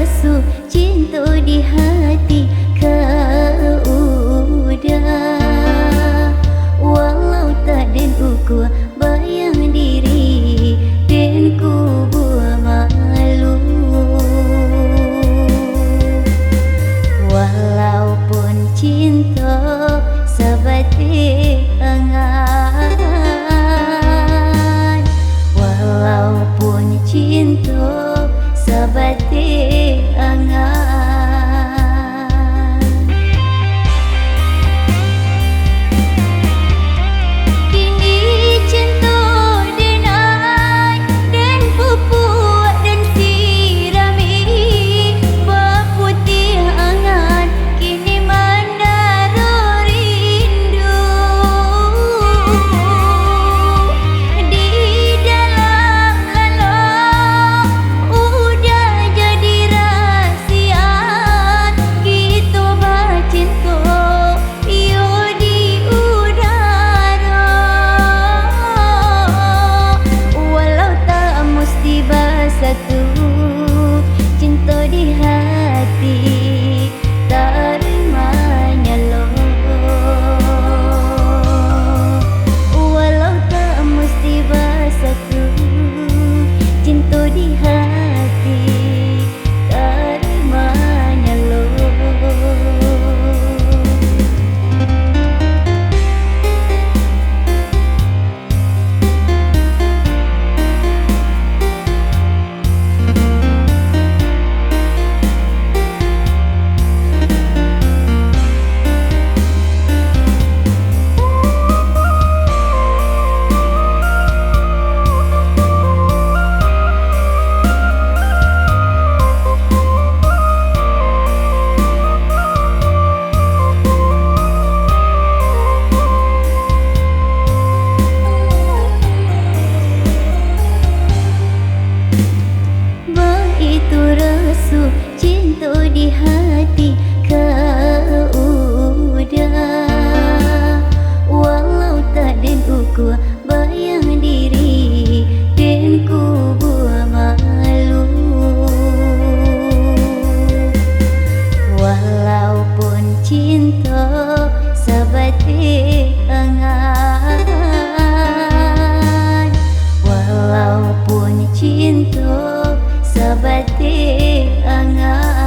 terasa cinta di hati kau udah. Walau tak den ukur bayang diri den ku buat malu. Walaupun cinta sebatik angan, walaupun cinta sebatik angan. Satu cinta di hati terima-nya lo. Walau tak mesti bersatu cinta di hati terima-nya lo. Itu rasa cinta di hati kau udah. Walau tak den ukur bayang diri den ku buat malu. Walaupun cinta sebatik angan, walaupun cinta sebatik angan.